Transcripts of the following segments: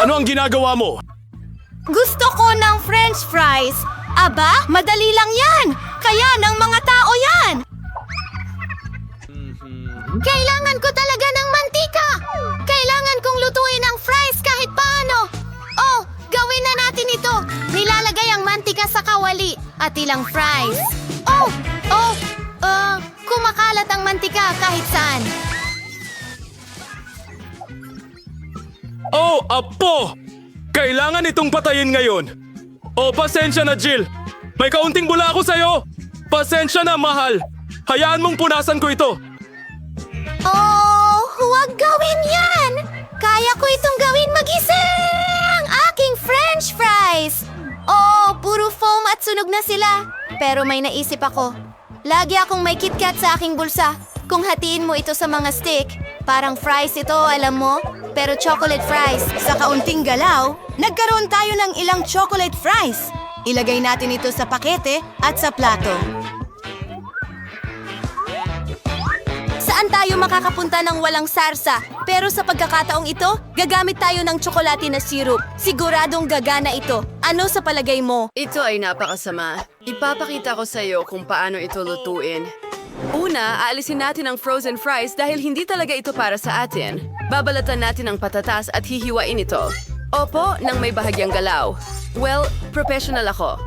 Ano ang ginagawa mo? Gusto ko ng french fries. Aba, madali lang yan. Kaya ng mga tao yan. Kailangan ko talaga ng mantika. Kailangan kong lutuin ang fries kahit paano. Oh, gawin na natin ito. Nilalagay ang mantika sa kawali at ilang fries. Kumakalat ang mantika kahit saan. Oh, apo! Kailangan itong patayin ngayon. Oh, pasensya na, Jill. May kaunting bula ako sa'yo. Pasensya na, mahal. Hayaan mong punasan ko ito. Oh, huwag gawin yan! Kaya ko itong gawin mag-isa! Ang aking french fries! Oh, puro foam at sunog na sila. Pero may naisip ako. Lagi akong may KitKat sa aking bulsa. Kung hatiin mo ito sa mga stick, parang fries ito, alam mo? Pero chocolate fries. Sa kaunting galaw, nagkaroon tayo ng ilang chocolate fries. Ilagay natin ito sa pakete at sa plato. Saan tayo makakapunta ng walang sarsa? Pero sa pagkakataong ito, gagamit tayo ng tsokolate na syrup. Siguradong gagana ito. Ano sa palagay mo? Ito ay napakasama. Ipapakita ko sa iyo kung paano ito lutuin. Una, aalisin natin ang frozen fries dahil hindi talaga ito para sa atin. Babalatan natin ang patatas at hihiwain ito. Opo, nang may bahagyang galaw. Well, professional ako.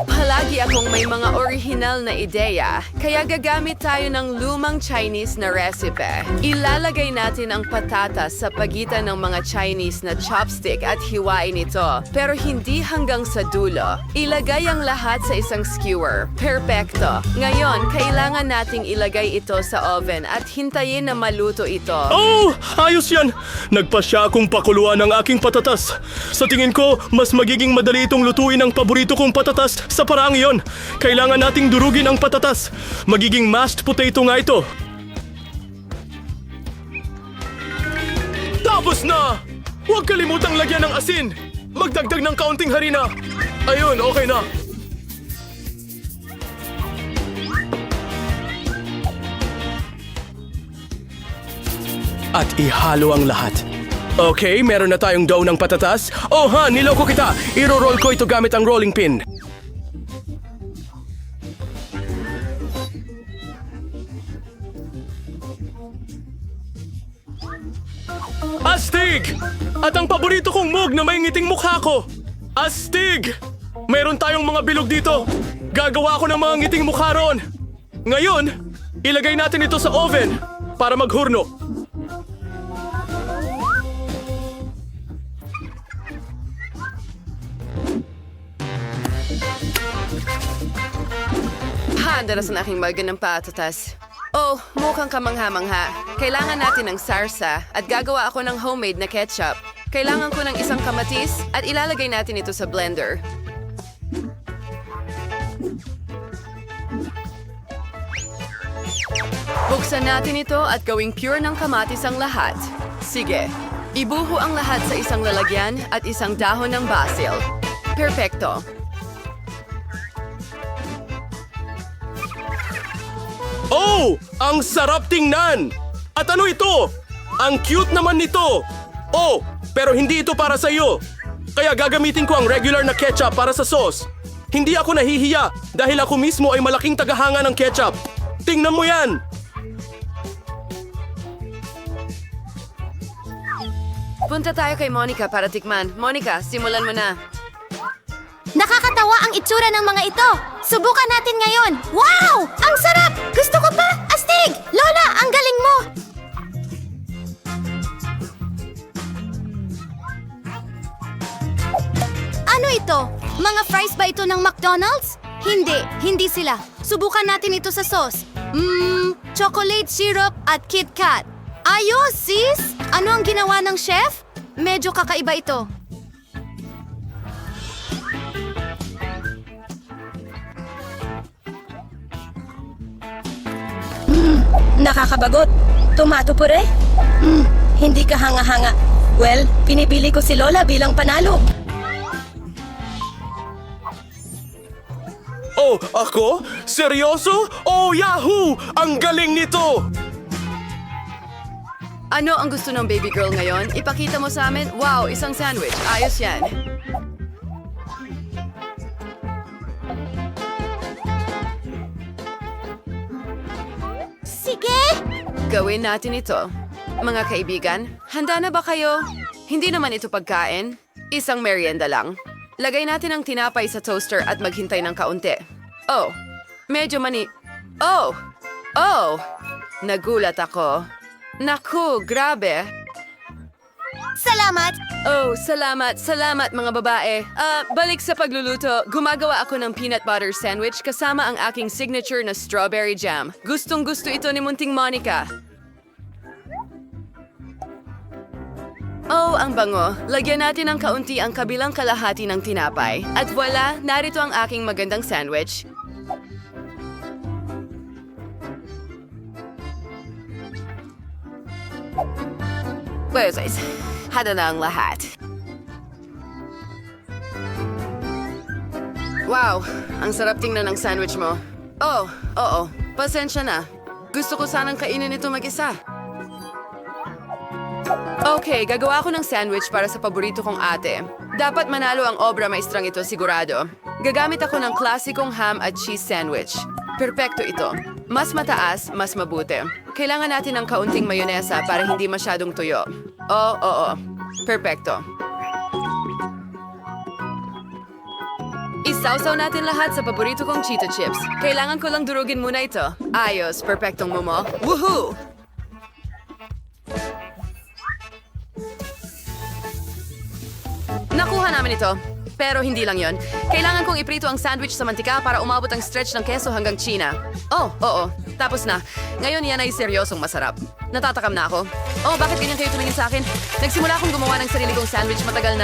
Palagi akong may mga orihinal na ideya, kaya gagamit tayo ng lumang Chinese na recipe. Ilalagay natin ang patatas sa pagitan ng mga Chinese na chopstick at hiwain ito, pero hindi hanggang sa dulo. Ilagay ang lahat sa isang skewer. Perfecto. Ngayon, kailangan nating ilagay ito sa oven at hintayin na maluto ito. Oh, ayos yan. Nagpasya akong pakuluan ang aking patatas. Sa tingin ko, mas magiging madali itong lutuin ang paborito kong patatas sa paraang iyon. Kailangan nating durugin ang patatas. Magiging mashed potato nga ito. Tapos na! Huwag kalimutang lagyan ng asin. Magdagdag ng kaunting harina. Ayun, okay na. At ihalo ang lahat. Okay, meron na tayong dough ng patatas. Oh ha, niloko kita. Iro-roll ko ito gamit ang rolling pin. Astig! At ang paborito kong mug na may ngiting mukha ko. Astig! Meron tayong mga bilog dito. Gagawa ako ng mga ngiting mukha roon. Ngayon, ilagay natin ito sa oven para maghurno. Handa na sa aking maga ng patatas. Oh, mukhang kamangha-mangha. Kailangan natin ng sarsa at gagawa ako ng homemade na ketchup. Kailangan ko ng isang kamatis at ilalagay natin ito sa blender. Buksan natin ito at gawing pure ng kamatis ang lahat. Sige, ibuho ang lahat sa isang lalagyan at isang dahon ng basil. Perfecto. Oh! Ang sarap tingnan! At ano ito? Ang cute naman nito! Oh! Pero hindi ito para sa iyo. Kaya gagamitin ko ang regular na ketchup para sa sauce. Hindi ako nahihiya dahil ako mismo ay malaking tagahanga ng ketchup. Tingnan mo yan! Punta tayo kay Monica para tikman. Monica, simulan mo na. Nakakatawa ang itsura ng mga ito. Subukan natin ngayon. Wow! Ang sarap! Gusto ko pa! Astig! Lola, ang galing mo! Ano ito? Mga fries ba ito ng McDonald's? Hindi sila. Subukan natin ito sa sauce. Chocolate syrup at KitKat. Ayos, sis! Ano ang ginawa ng chef? Medyo kakaiba ito. Nakakabagot. Tomato pure? Hindi ka hanga-hanga. Well, pinipili ko si Lola bilang panalo. Oh, ako? Seryoso? Oh, Yahoo! Ang galing nito! Ano ang gusto ng baby girl ngayon? Ipakita mo sa amin? Wow, isang sandwich. Ayos yan. Sige! Gawin natin ito. Mga kaibigan, handa na ba kayo? Hindi naman ito pagkain. Isang merienda lang. Lagay natin ang tinapay sa toaster at maghintay ng kaunti. Oh, medyo mani... Oh! Oh! Nagulat ako. Naku, grabe. Salamat! Oh, salamat, salamat mga babae. Balik sa pagluluto, gumagawa ako ng peanut butter sandwich kasama ang aking signature na strawberry jam. Gustong gusto ito ni Munting Monica. Oh, ang bango. Lagyan natin ng kaunti ang kabilang kalahati ng tinapay. At voila, narito ang aking magandang sandwich. Pues, hada na ang lahat. Wow, ang sarap tingnan ng sandwich mo. Oh, oo, pasensya na. Gusto ko sanang kainin ito mag-isa. Okay, gagawa ako ng sandwich para sa paborito kong ate. Dapat manalo ang obra maestrang ito sigurado. Gagamit ako ng klasikong ham at cheese sandwich. Perpekto ito. Mas mataas, mas mabuti. Kailangan natin ng kaunting mayonesa para hindi masyadong tuyo. Oo. Perpekto. Isawsaw natin lahat sa paborito kong Cheeto Chips. Kailangan ko lang durugin muna ito. Ayos, perpektong momo. Woohoo! Nakuha namin ito. Pero hindi lang yon. Kailangan kong iprito ang sandwich sa mantika para umabot ang stretch ng keso hanggang China. Oh, oo. Tapos na. Ngayon yan ay seryosong masarap. Natatakam na ako. Oh, bakit ganyan kayo tumingin sa akin? Nagsimula akong gumawa ng sarili kong sandwich matagal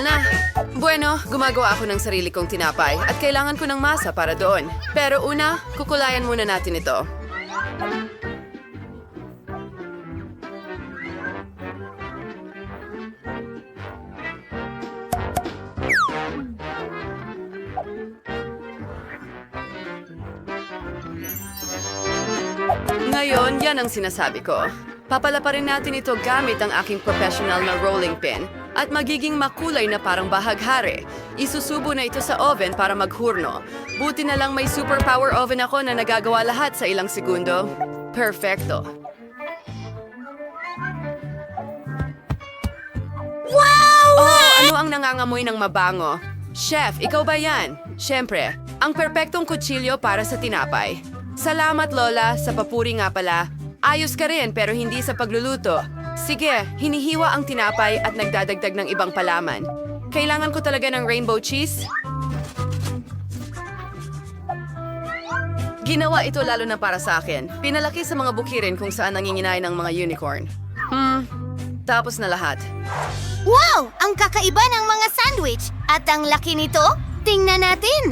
na. Bueno, gumagawa ako ng sarili kong tinapay at kailangan ko ng masa para doon. Pero una, kukulayan muna natin ito. Ngayon, yan ang sinasabi ko. Papalaparin natin ito gamit ang aking professional na rolling pin at magiging makulay na parang bahaghari. Isusubo na ito sa oven para maghurno. Buti na lang may superpower oven ako na nagagawa lahat sa ilang segundo. Perfecto. Wow! Oh, ano ang nangangamoy ng mabango? Chef, ikaw ba yan? Siyempre, ang perpektong kutsilyo para sa tinapay. Salamat, Lola, sa papuri nga pala. Ayos ka rin pero hindi sa pagluluto. Sige, hinihiwa ang tinapay at nagdadagdag ng ibang palaman. Kailangan ko talaga ng rainbow cheese. Ginawa ito lalo na para sa akin. Pinalaki sa mga bukirin kung saan nanginginain ng mga unicorn. Tapos na lahat. Wow! Ang kakaiba ng mga sandwich! At ang laki nito? Tingnan natin!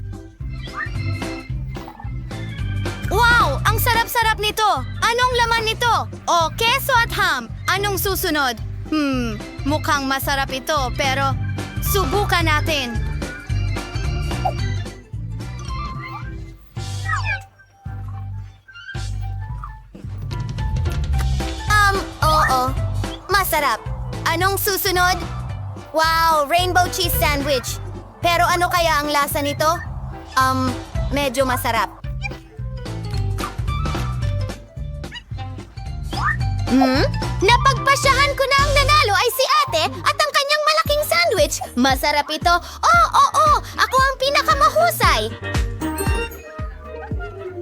Wow! Ang sarap-sarap nito! Anong laman nito? Oh, keso at ham. Anong susunod? Mukhang masarap ito, pero subukan natin. Oo. Masarap. Anong susunod? Wow, rainbow cheese sandwich. Pero ano kaya ang lasa nito? Medyo masarap. Napagpasyahan ko na ang nanalo ay si ate at ang kanyang malaking sandwich. Masarap ito. Oo. Ako ang pinakamahusay.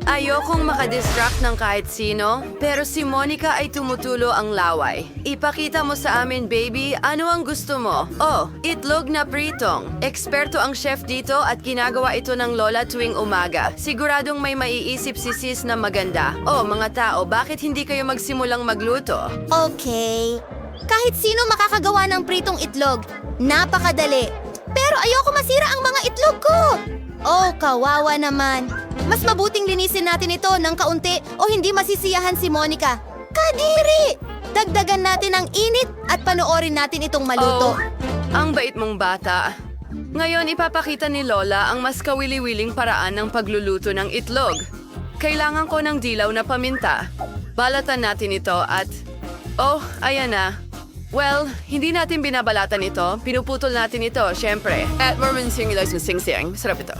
Ayokong makadistract ng kahit sino, pero si Monica ay tumutulo ang laway. Ipakita mo sa amin, baby, ano ang gusto mo? Oh, itlog na pritong. Eksperto ang chef dito at ginagawa ito ng lola tuwing umaga. Siguradong may maiisip si sis na maganda. Oh, mga tao, bakit hindi kayo magsimulang magluto? Okay. Kahit sino makakagawa ng pritong itlog. Napakadali. Pero ayoko masira ang mga itlog ko. Oh, kawawa naman. Mas mabuting linisin natin ito ng kaunti o hindi masisiyahan si Monica. Kadiri! Dagdagan natin ang init at panoorin natin itong maluto. Oh, ang bait mong bata. Ngayon ipapakita ni Lola ang mas kawili-wiling paraan ng pagluluto ng itlog. Kailangan ko ng dilaw na paminta. Balatan natin ito at Oh, ayan na. Well, hindi natin binabalatan ito. Pinuputol natin ito, syempre. At Mormon singular sa sing-sing. Sarap ito.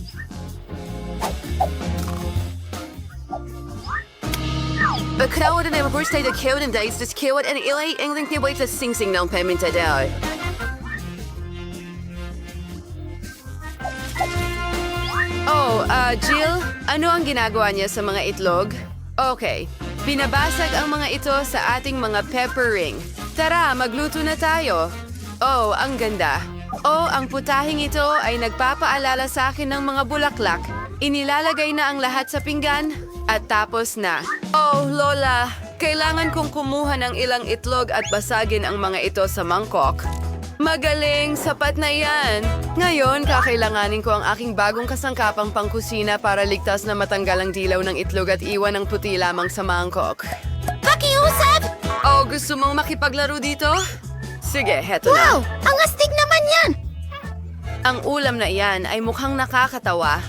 Kawan na birthday the kawan and days this kawan and ilay ang ni wait sa sing-sing ng pamenta daw. Oh, Jill, ano ang ginagawa niya sa mga itlog? Okay, binabasag ang mga ito sa ating mga pepper ring. Tara, magluto na tayo. Oh, ang ganda. Oh, ang putahing ito ay nagpapaalala sa akin ng mga bulaklak. Inilalagay na ang lahat sa pinggan at tapos na. Oh, Lola, kailangan kong kumuha ng ilang itlog at basagin ang mga ito sa mangkok. Magaling! Sapat na yan! Ngayon, kakailanganin ko ang aking bagong kasangkapang pangkusina para ligtas na matanggal ang dilaw ng itlog at iwan ang puti lamang sa mangkok. Pakiusap! Oh, gusto mong makipaglaro dito? Sige, heto Wow! na. Ang astig naman yan! Ang ulam na iyan ay mukhang nakakatawa.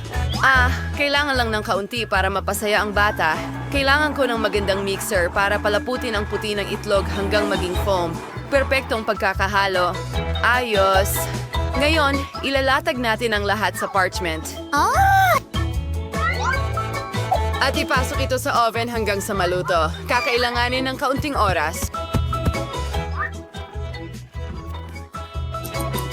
Kailangan lang ng kaunti para mapasaya ang bata. Kailangan ko ng magandang mixer para palaputin ang puti ng itlog hanggang maging foam. Perpektong pagkakahalo. Ayos. Ngayon, ilalatag natin ang lahat sa parchment. Ah! At ipasok ito sa oven hanggang sa maluto. Kakailanganin ng kaunting oras.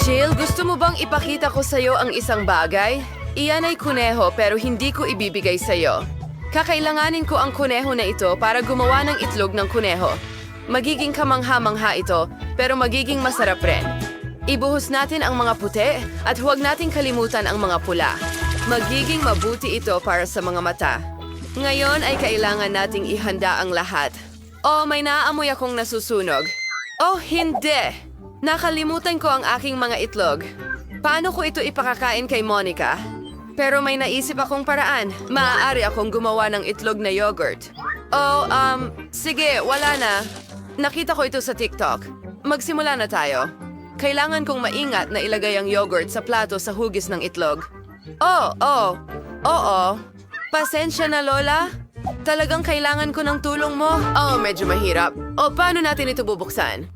Jill, gusto mo bang ipakita ko sa'yo ang isang bagay? Iyan ay kuneho pero hindi ko ibibigay sa'yo. Kakailanganin ko ang kuneho na ito para gumawa ng itlog ng kuneho. Magiging kamangha-mangha ito, pero magiging masarap rin. Ibuhos natin ang mga puti at huwag nating kalimutan ang mga pula. Magiging mabuti ito para sa mga mata. Ngayon ay kailangan nating ihanda ang lahat. Oh, may naaamoy akong nasusunog. Oh, hindi! Nakalimutan ko ang aking mga itlog. Paano ko ito ipakakain kay Monica? Pero may naisip akong paraan. Maaari akong gumawa ng itlog na yogurt. Oh, sige, wala na. Nakita ko ito sa TikTok. Magsimula na tayo. Kailangan kong maingat na ilagay ang yogurt sa plato sa hugis ng itlog. Oo. Pasensya na, Lola. Talagang kailangan ko ng tulong mo. Oh, medyo mahirap. O, paano natin ito bubuksan?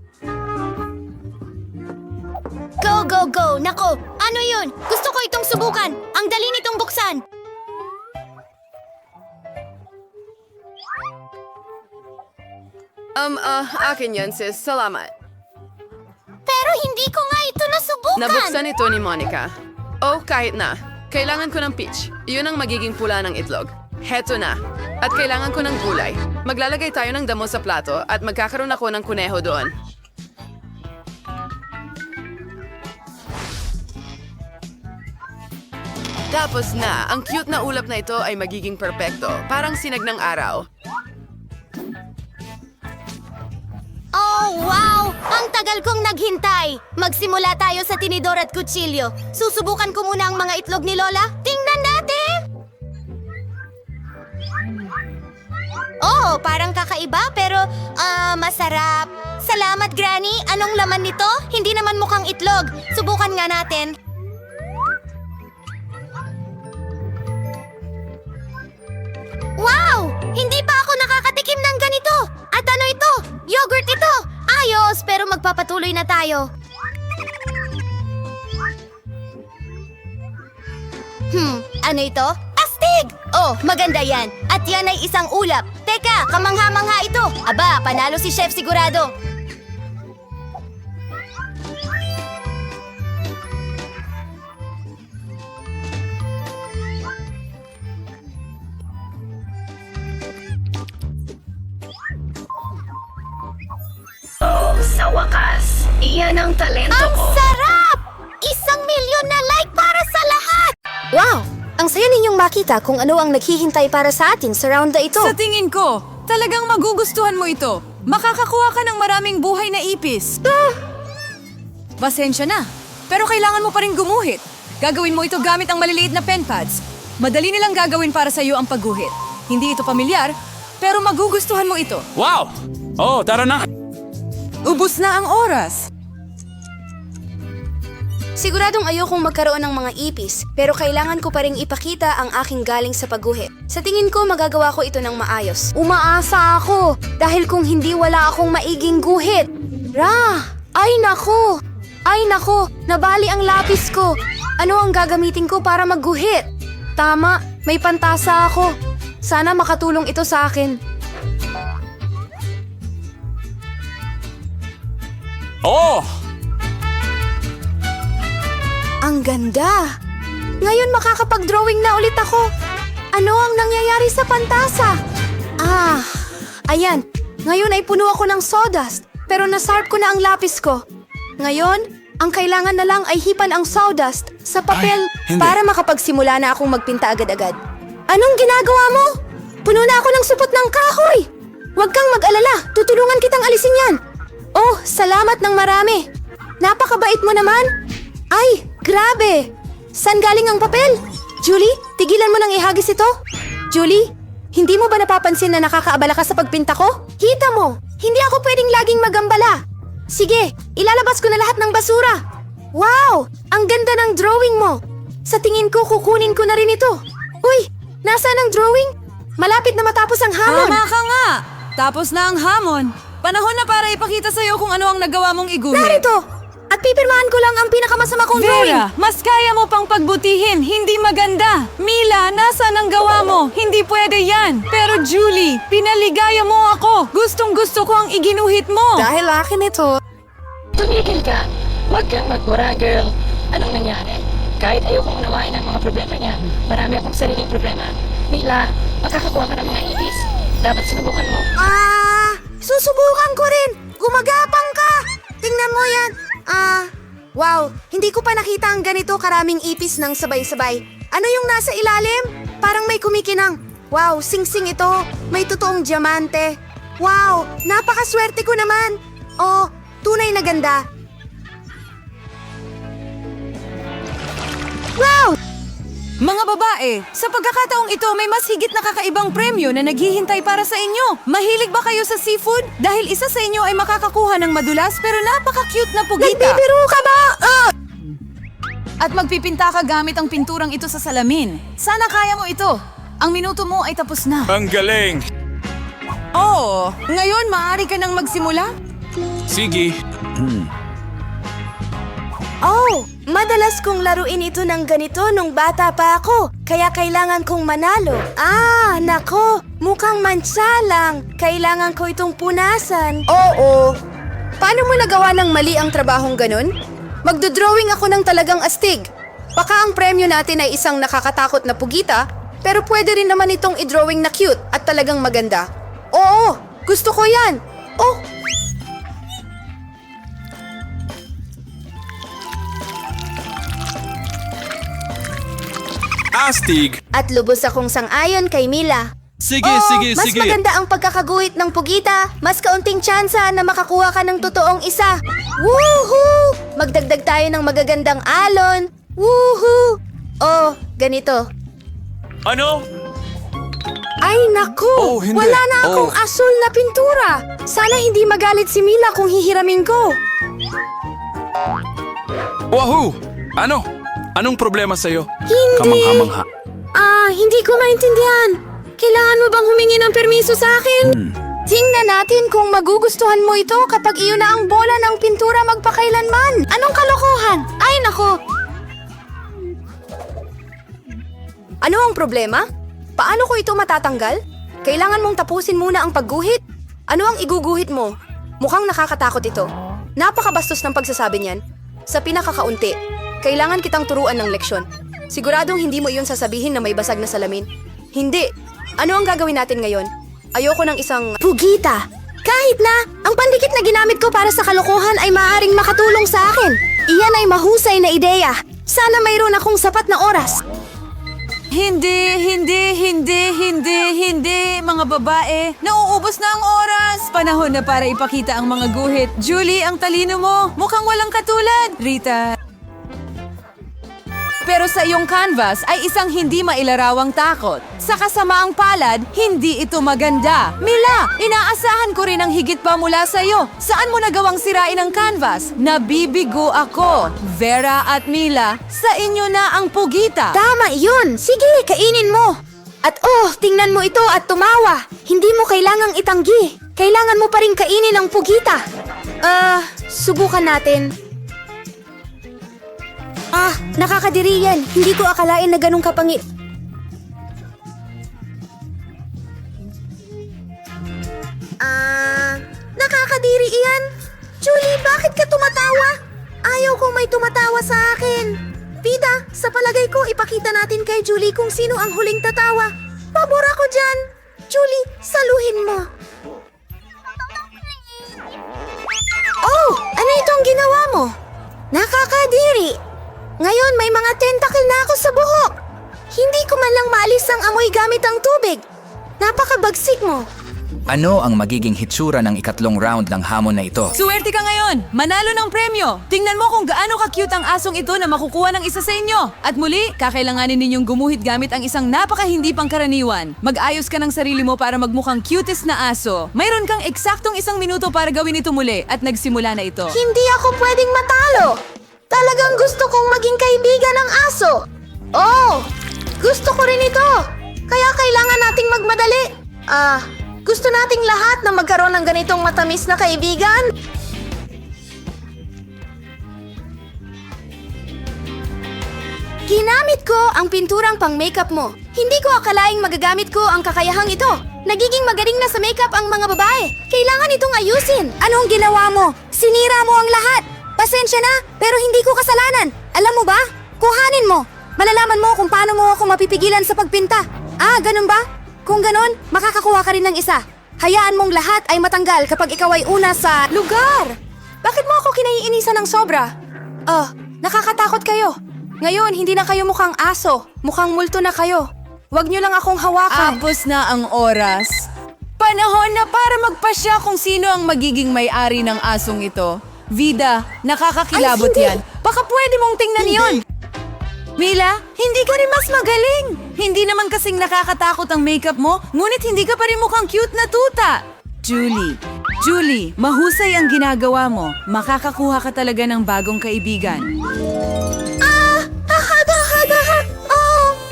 Go, go, go! Nako, ano yun? Gusto ko itong subukan. Ang dali nitong buksan. Akin yan, sis. Salamat. Pero hindi ko nga ito nasubukan. Nabuksan ito ni Monica. Oh, kahit na. Kailangan ko ng peach. Iyon ang magiging pula ng itlog. Heto na. At kailangan ko ng gulay. Maglalagay tayo ng damo sa plato at magkakaroon ako ng kuneho doon. Tapos na, ang cute na ulap na ito ay magiging perpekto. Parang sinag ng araw. Oh, wow! Ang tagal kong naghintay. Magsimula tayo sa tinidor at kutsilyo. Susubukan ko muna ang mga itlog ni Lola. Tingnan natin! Oh, parang kakaiba pero masarap. Salamat, Granny. Anong laman nito? Hindi naman mukhang itlog. Subukan nga natin. Wow! Hindi pa ako nakakatikim ng ganito. At ano ito? Yogurt ito! Ayos, pero magpapatuloy na tayo. Ano ito? Astig! Oh, maganda yan. At yan ay isang ulap. Teka, kamangha-mangha ito. Aba, panalo si Chef sigurado. Sa wakas, iyan ang talento Ang ko. sarap! 1,000,000 na like para sa lahat! Wow! Ang saya ninyong makita kung ano ang naghihintay para sa atin sa round na ito. Sa tingin ko, talagang magugustuhan mo ito. Makakakuha ka ng maraming buhay na ipis. Pasensya na, pero kailangan mo pa rin gumuhit. Gagawin mo ito gamit ang maliliit na pen pads. Madali nilang gagawin para sa iyo ang pagguhit. Hindi ito pamilyar, pero magugustuhan mo ito. Wow! Oh, tara na! Ubus na ang oras. Siguradong ayokong magkaroon ng mga ipis, pero kailangan ko pa ring ipakita ang aking galing sa pagguhit. Sa tingin ko, magagawa ko ito ng maayos. Umaasa ako, dahil kung hindi wala akong maiging guhit. Ay nako! Ay nako, nabali ang lapis ko. Ano ang gagamitin ko para magguhit? Tama, may pantasa ako. Sana makatulong ito sa akin. Oh! Ang ganda! Ngayon makakapag-drawing na ulit ako. Ano ang nangyayari sa pantasa? Ayan. Ngayon ay puno ako ng sawdust, pero nasarp ko na ang lapis ko. Ngayon, ang kailangan na lang ay hipan ang sawdust sa papel para makapagsimula na akong magpinta agad-agad. Anong ginagawa mo? Puno na ako ng supot ng kahoy! Huwag kang mag-alala, tutulungan kitang alisin yan. Oh, salamat ng marami. Napakabait mo naman. Ay, grabe! Saan galing ang papel? Julie, tigilan mo nang ihagis ito. Julie, hindi mo ba napapansin na nakakaabala ka sa pagpinta ko? Kita mo, hindi ako pwedeng laging magambala. Sige, ilalabas ko na lahat ng basura. Wow! Ang ganda ng drawing mo. Sa tingin ko, kukunin ko na rin ito. Uy, nasaan ang drawing? Malapit na matapos ang hamon. Tama ka nga! Tapos na ang hamon. Panahon na para ipakita sa'yo kung ano ang nagawa mong iguhit. Narito! At pipirmahan ko lang ang pinakamasama kong drawing. Vera, mas kaya mo pang pagbutihin. Hindi maganda. Mila, nasaan ang gawa mo? Hindi pwede yan. Pero Julie, pinaligaya mo ako. Gustong-gusto ko ang iginuhit mo. Dahil akin ito. Tumigil ka! Huwag kang magmura, girl! Anong nangyari? Kahit ayokong unawain ang mga problema niya, marami akong sariling problema. Mila, makakakuha ka ng mga ibis. Dapat sinubukan mo. Susubukan ko rin. Gumagapang ka. Tingnan mo yan. Wow. Hindi ko pa nakita ang ganito karaming ipis ng sabay-sabay. Ano yung nasa ilalim? Parang may kumikinang. Wow, sing-sing ito. May totoong diamante. Wow, napakaswerte ko naman. Oh, tunay na ganda. Wow! Mga babae, sa pagkakataong ito may mas higit na kakaibang premyo na naghihintay para sa inyo. Mahilig ba kayo sa seafood? Dahil isa sa inyo ay makakakuha ng madulas pero napaka-cute na pugita. Nagbibiro ka ba? At magpipinta ka gamit ang pinturang ito sa salamin. Sana kaya mo ito. Ang minuto mo ay tapos na. Ang galing! Oo, ngayon maaari ka nang magsimula? Sige. Oh, madalas kong laruin ito ng ganito nung bata pa ako. Kaya kailangan kong manalo. Nako, mukhang mantsa lang. Kailangan ko itong punasan. Oo. Paano mo nagawa ng mali ang trabahong ganun? Magdodrawing ako ng talagang astig. Baka ang premyo natin ay isang nakakatakot na pugita, pero pwede rin naman itong i-drawing na cute at talagang maganda. Oo, gusto ko yan. Oh, Astig! at lubos akong sang-ayon kay Mila. Sige, Mas maganda ang pagkakaguhit ng pugita. Mas kaunting tsansa na makakuha ka ng totoong isa. Woohoo! Magdagdag tayo ng magagandang alon. Woohoo! Oh, ganito. Ano? Ay, naku! Oh, hindi. Wala na akong asul na pintura. Sana hindi magalit si Mila kung hihiramin ko. Wahoo! Ano? Anong problema sa'yo? Hindi. Kamangha-mangha. Hindi ko maintindihan. Kailangan mo bang humingi ng permiso sa akin? Tingnan natin kung magugustuhan mo ito kapag iyon na ang bola ng pintura magpakailanman. Anong kalokohan? Ay, nako! Ano ang problema? Paano ko ito matatanggal? Kailangan mong tapusin muna ang pagguhit. Ano ang iguguhit mo? Mukhang nakakatakot ito. Napakabastos ng pagsasabi niyan. Sa pinakakaunti, kailangan kitang turuan ng leksyon. Siguradong hindi mo iyon sasabihin na may basag na salamin. Hindi. Ano ang gagawin natin ngayon? Ayoko ng isang pugita. Kahit na, ang pandikit na ginamit ko para sa kalokohan ay maaaring makatulong sa akin. Iyan ay mahusay na ideya. Sana mayroon akong sapat na oras. Hindi, mga babae. Nauubos na ang oras. Panahon na para ipakita ang mga guhit. Julie, ang talino mo. Mukhang walang katulad. Rita. Pero sa iyong canvas ay isang hindi mailarawang takot. Sa kasamaang palad, hindi ito maganda. Mila, inaasahan ko rin ang higit pa mula sa iyo. Saan mo nagawang sirain ang canvas? Nabibigo ako. Vera at Mila, sa inyo na ang pugita. Tama yun! Sige, kainin mo! At tingnan mo ito at tumawa! Hindi mo kailangang itanggi. Kailangan mo pa rin kainin ang pugita. Subukan natin. Nakakadiri yan. Hindi ko akalain na ganun kapangit. Nakakadiri iyan. Julie, bakit ka tumatawa? Ayaw kong may tumatawa sa akin. Vida, sa palagay ko, ipakita natin kay Julie kung sino ang huling tatawa. Pabor ako dyan. Julie, saluhin mo. Ano itong ginawa mo? Nakakadiri. Ngayon may mga tentacle na ako sa buhok. Hindi ko man lang maalis ang amoy gamit ang tubig. Napakabagsik mo. Ano ang magiging hitsura ng ikatlong round ng hamon na ito? Suwerte ka ngayon! Manalo ng premyo! Tingnan mo kung gaano ka-cute ang asong ito na makukuha ng isa sa inyo! At muli, kakailanganin ninyong gumuhit gamit ang isang napaka-hindi pangkaraniwan. Mag-ayos ka ng sarili mo para magmukhang cutest na aso. Mayroon kang eksaktong 1 minuto para gawin ito muli at nagsimula na ito. Hindi ako pwedeng matalo. Talagang gusto kong maging kaibigan ng aso. Gusto ko rin ito. Kaya kailangan nating magmadali. Gusto nating lahat na magkaroon ng ganitong matamis na kaibigan. Ginamit ko ang pinturang pang-makeup mo. Hindi ko akalaing magagamit ko ang kakayahang ito. Nagiging magaling na sa makeup ang mga babae. Kailangan itong ayusin. Anong ginawa mo? Sinira mo ang lahat. Pasensya na, pero hindi ko kasalanan. Alam mo ba? Kuhanin mo. Malalaman mo kung paano mo ako mapipigilan sa pagpinta. Ganun ba? Kung ganon, makakakuha ka rin ng isa. Hayaan mong lahat ay matanggal kapag ikaw ay una sa lugar. Bakit mo ako kinaiinisan ng sobra? Nakakatakot kayo. Ngayon, hindi na kayo mukhang aso. Mukhang multo na kayo. Huwag niyo lang akong hawakan. Tapos na ang oras. Panahon na para magpasya kung sino ang magiging may-ari ng asong ito. Vida, nakakakilabot Ay, hindi. yan. Baka pwede mong tingnan yon. Mila, hindi ka rin mas magaling. Hindi naman kasing nakakatakot ang makeup mo, ngunit hindi ka pa rin mukhang cute na tuta. Julie, mahusay ang ginagawa mo. Makakakuha ka talaga ng bagong kaibigan.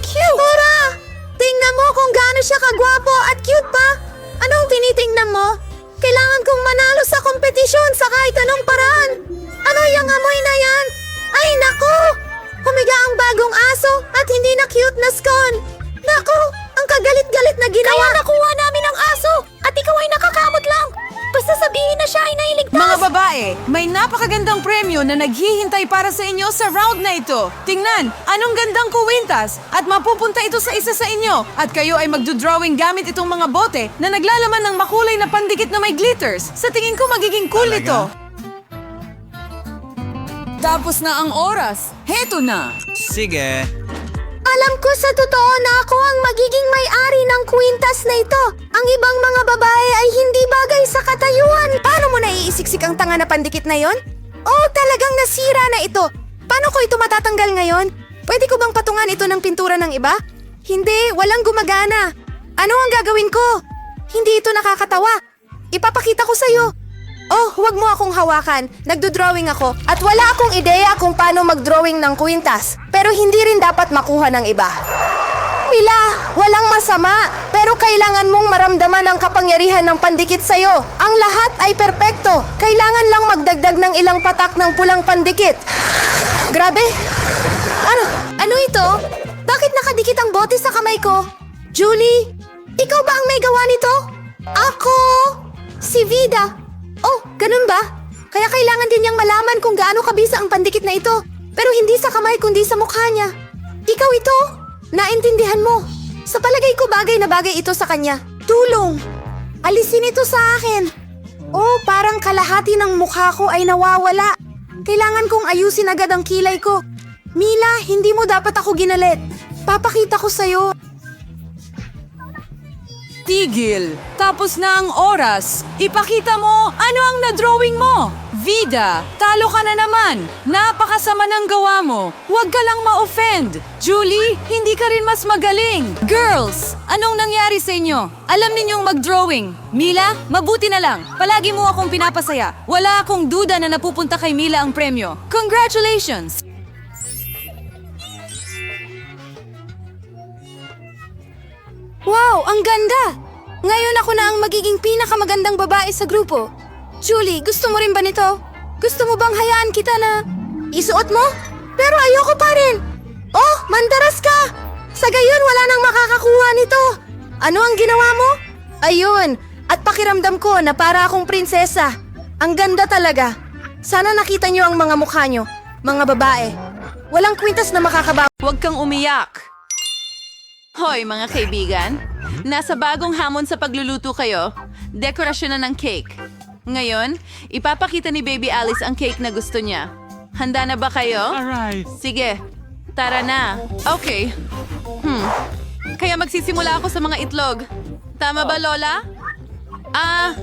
Cute! Dora! Tingnan mo kung gaano siya kagwapo at cute pa. Anong tinitingnan mo? Kailangan kong manalo sa kompetisyon sa kahit anong paraan. Ano yung amoy na yan? Ay, naku! Humiga ang bagong aso at hindi na cute na scone. Naku! Ang kagalit-galit na ginawa. Kaya nakuha namin ang aso at ikaw ay nakakamot lang. Basta sabihin na siya ay nailigtas. Mga babae, may napakagandang premyo na naghihintay para sa inyo sa round na ito. Tingnan, anong gandang kuwintas at mapupunta ito sa isa sa inyo. At kayo ay magdodrawing gamit itong mga bote na naglalaman ng makulay na pandikit na may glitters. Sa tingin ko magiging cool ito. Tapos na ang oras. Heto na. Sige. Alam ko sa totoo na ako ang magiging may-ari ng kwintas na ito. Ang ibang mga babae ay hindi bagay sa katayuan. Paano mo naiisiksik ang tanga na pandikit na yon? Talagang nasira na ito. Paano ko ito matatanggal ngayon? Pwede ko bang patungan ito ng pintura ng iba? Hindi, walang gumagana. Ano ang gagawin ko? Hindi ito nakakatawa. Ipapakita ko sa'yo. Huwag mo akong hawakan. Nagdo-drawing ako at wala akong ideya kung paano mag-drawing ng kwintas. Pero hindi rin dapat makuha ng iba. Mila, walang masama. Pero kailangan mong maramdaman ang kapangyarihan ng pandikit sa'yo. Ang lahat ay perpekto. Kailangan lang magdagdag ng ilang patak ng pulang pandikit. Grabe. Ano ito? Bakit nakadikit ang bote sa kamay ko? Julie, ikaw ba ang may gawa nito? Ako! Si Vida. Ganun ba? Kaya kailangan din niyang malaman kung gaano kabisa ang pandikit na ito. Pero hindi sa kamay kundi sa mukha niya. Ikaw ito? Naintindihan mo. Sa palagay ko bagay na bagay ito sa kanya. Tulong! Alisin ito sa akin. Parang kalahati ng mukha ko ay nawawala. Kailangan kong ayusin agad ang kilay ko. Mila, hindi mo dapat ako ginalit. Papakita ko sa'yo. Tigil. Tapos na ang oras. Ipakita mo ano ang na-drawing mo. Vida, talo ka na naman. Napakasama ng gawa mo. Huwag ka lang ma-offend. Julie, hindi ka rin mas magaling. Girls, anong nangyari sa inyo? Alam ninyong mag-drawing. Mila, mabuti na lang. Palagi mo akong pinapasaya. Wala akong duda na napupunta kay Mila ang premyo. Congratulations! Wow, ang ganda! Ngayon ako na ang magiging pinakamagandang babae sa grupo. Julie, gusto mo rin ba nito? Gusto mo bang hayaan kita na isuot mo? Pero ayoko pa rin. Oh, mandaras ka! Sa gayon, wala nang makakakuha nito. Ano ang ginawa mo? Ayun, at pakiramdam ko na para akong prinsesa. Ang ganda talaga. Sana nakita niyo ang mga mukha niyo, mga babae. Walang kwintas na makakabawi. Huwag kang umiyak. Hoy, mga kaibigan. Nasa bagong hamon sa pagluluto kayo. Dekorasyon na ng cake. Ngayon, ipapakita ni Baby Alice ang cake na gusto niya. Handa na ba kayo? Alright. Sige, tara na. Okay. Kaya magsisimula ako sa mga itlog. Tama ba, Lola?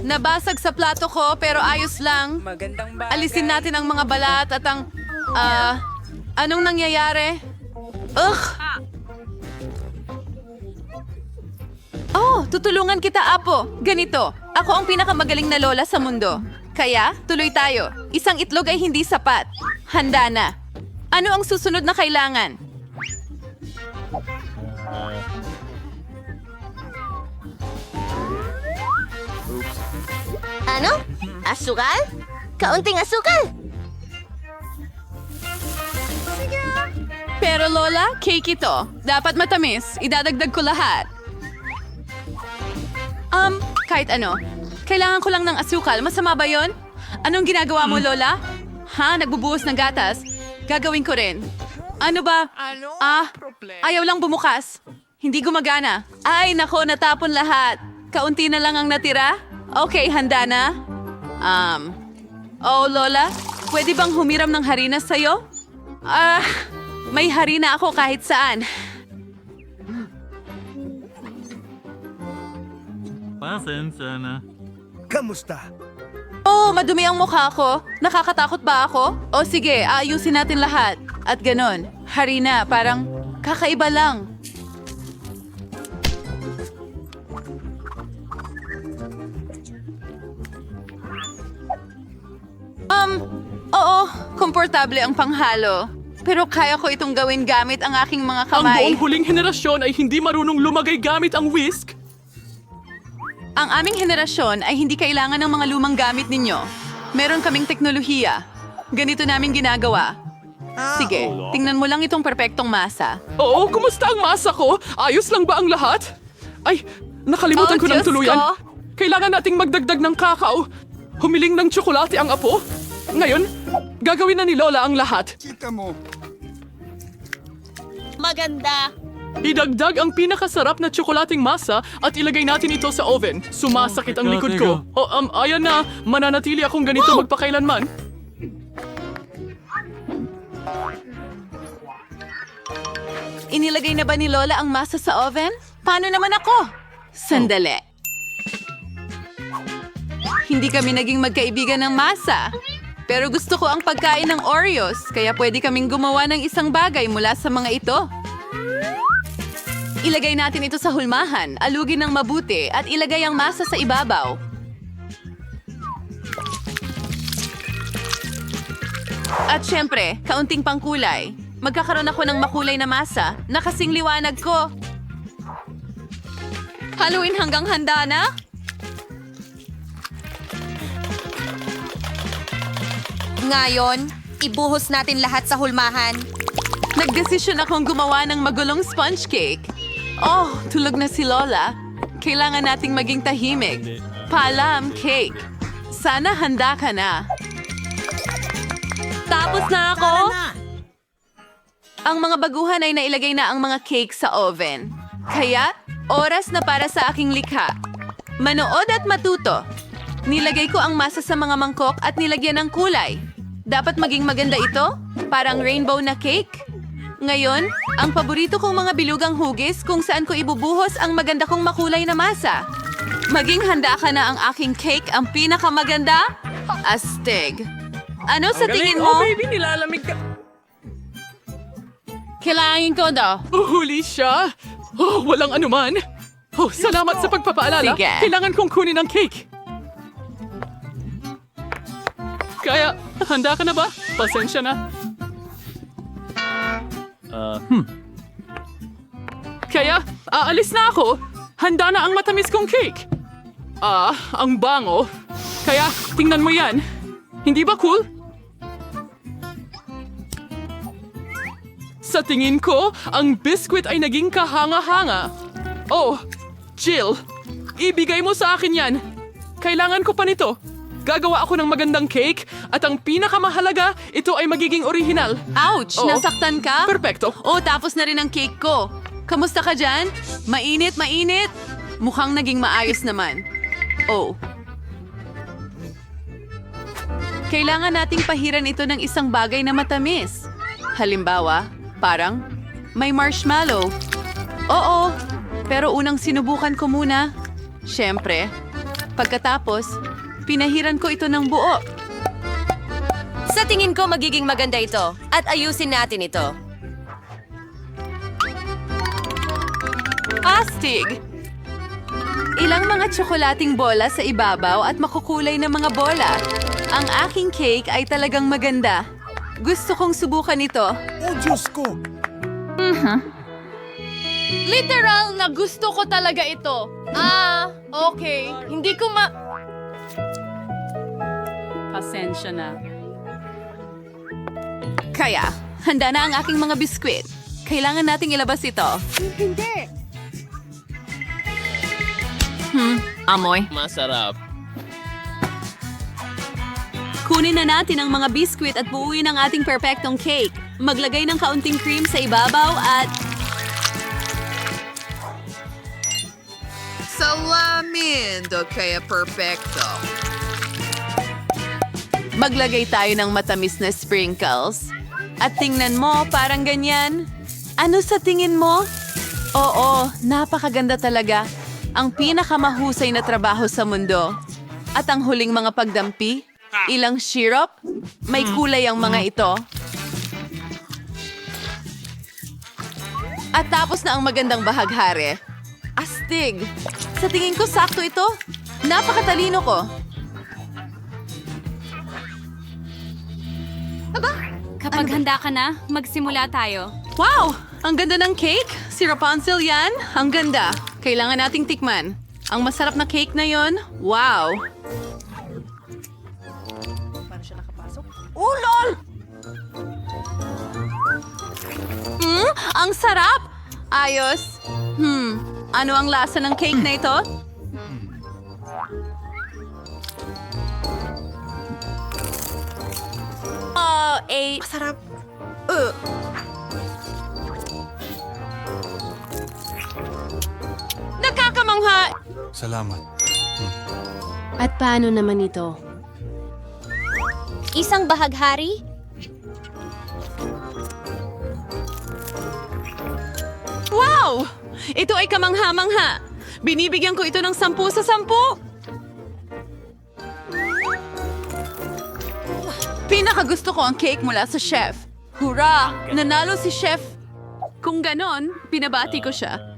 Nabasag sa plato ko pero ayos lang. Alisin natin ang mga balat at ang... anong nangyayari? Ugh! Oh, tutulungan kita, Apo. Ganito, ako ang pinakamagaling na lola sa mundo. Kaya, tuloy tayo. Isang itlog ay hindi sapat. Handa na. Ano ang susunod na kailangan? Ano? Asukal? Kaunting asukal? Pero Lola, cake ito. Dapat matamis. Idadagdag ko lahat. Kahit ano. Kailangan ko lang ng asukal. Masama ba yon? Anong ginagawa mo, Lola? Ha? Nagbubuhos ng gatas? Gagawin ko rin. Ano ba? Ayaw lang bumukas. Hindi gumagana. Ay, nako, natapon lahat. Kaunti na lang ang natira? Okay, handa na? Oh, Lola, pwede bang humiram ng harina sa'yo? May harina ako kahit saan. Pasensya na. Oh, madumi ang mukha ko. Nakakatakot ba ako? O sige, aayusin natin lahat. At ganon, harina, parang kakaiba lang. Oo, komportable ang panghalo. Pero kaya ko itong gawin gamit ang aking mga Ang kamay. buong huling henerasyon ay hindi marunong lumagay gamit ang whisk. Ang aming henerasyon ay hindi kailangan ng mga lumang gamit ninyo. Meron kaming teknolohiya. Ganito namin ginagawa. Sige, tingnan mo lang itong perpektong masa. Oo, kumusta ang masa ko? Ayos lang ba ang lahat? Ay, nakalimutan Oh, ko ng Diyos tuluyan. ko. Kailangan nating magdagdag ng kakao. Humiling ng tsokolate ang apo. Ngayon, gagawin na ni Lola ang lahat. Maganda. Idagdag ang pinakasarap na tsokolating masa at ilagay natin ito sa oven. Sumasakit ang likod ko. Ayan na. Mananatili akong ganito magpakailanman. Inilagay na ba ni Lola ang masa sa oven? Paano naman ako? Sandali. Hindi kami naging magkaibigan ng masa. Pero gusto ko ang pagkain ng Oreos, kaya pwede kaming gumawa ng isang bagay mula sa mga ito. Ilagay natin ito sa hulmahan, alugin ng mabuti, at ilagay ang masa sa ibabaw. At syempre, kaunting pangkulay. Magkakaroon ako ng makulay na masa na kasing liwanag ko. Haluin hanggang handa na? Ngayon, ibuhos natin lahat sa hulmahan. Nagdesisyon akong gumawa ng magulong sponge cake. Oh, tulog na si Lola. Kailangan nating maging tahimik. Paalam, cake. Sana handa ka na. Tapos na ako? Ang mga baguhan ay nailagay na ang mga cake sa oven. Kaya, oras na para sa aking likha. Manood at matuto. Nilagay ko ang masa sa mga mangkok at nilagyan ng kulay. Dapat maging maganda ito, parang rainbow na cake. Ngayon, ang paborito kong mga bilugang hugis kung saan ko ibubuhos ang maganda kong makulay na masa. Maging handa ka na ang aking cake ang pinakamaganda? Astig. Ano sa tingin mo? Oh, baby, nilalamig ka. Kailangan ko daw. Huli siya! Oh, walang anuman! Oh, salamat sa pagpapaalala. Sige. Kailangan kong kunin ang cake. Kaya, handa ka na ba? Pasensya na. Kaya, aalis na ako. Handa na ang matamis kong cake. Ang bango. Kaya, tingnan mo yan. Hindi ba cool? Sa tingin ko, ang biskwit ay naging kahanga-hanga. Oh, Jill, ibigay mo sa akin yan. Kailangan ko pa nito. Gagawa ako ng magandang cake at ang pinakamahalaga, ito ay magiging orihinal. Ouch! Oo. Nasaktan ka? Perpekto. Oh, tapos na rin ang cake ko. Kamusta ka dyan? Mainit, mainit? Mukhang naging maayos naman. Oh. Kailangan nating pahiran ito ng isang bagay na matamis. Halimbawa, parang may marshmallow. Oo, pero unang sinubukan ko muna. Siyempre, pagkatapos, pinahiran ko ito ng buo. Sa tingin ko magiging maganda ito at ayusin natin ito. Astig! Ilang mga tsokolating bola sa ibabaw at makukulay na mga bola. Ang aking cake ay talagang maganda. Gusto kong subukan ito. Oh, Diyos ko! Literal na gusto ko talaga ito. Okay. Hindi ko Pasensya na. Kaya, handa na ang aking mga biskwit. Kailangan nating ilabas ito. Amoy. Masarap. Kunin na natin ang mga biskwit at buuin ang ating perfectong cake. Maglagay ng kaunting cream sa ibabaw at... Salamin! Kaya perfecto. Maglagay tayo ng matamis na sprinkles. At tingnan mo, parang ganyan. Ano sa tingin mo? Oo, napakaganda talaga. Ang pinakamahusay na trabaho sa mundo. At ang huling mga pagdampi, ilang syrup, may kulay ang mga ito. At tapos na ang magandang bahaghari. Astig! Sa tingin ko, sakto ito. Napakatalino ko. Kapag handa ka na, magsimula tayo. Wow! Ang ganda ng cake! Si Rapunzel yan? Ang ganda. Kailangan nating tikman. Ang masarap na cake na yon. Wow! Oh, lol! Ang sarap! Ayos. Ano ang lasa ng cake na ito? Masarap. Nakakamangha! Salamat. At paano naman ito? Isang bahaghari? Wow! Ito ay kamangha-mangha. Binibigyan ko ito ng 10 sa 10. Pinakagusto ko ang cake mula sa chef. Hurra! Nanalo si chef. Kung ganon, pinabati ko siya.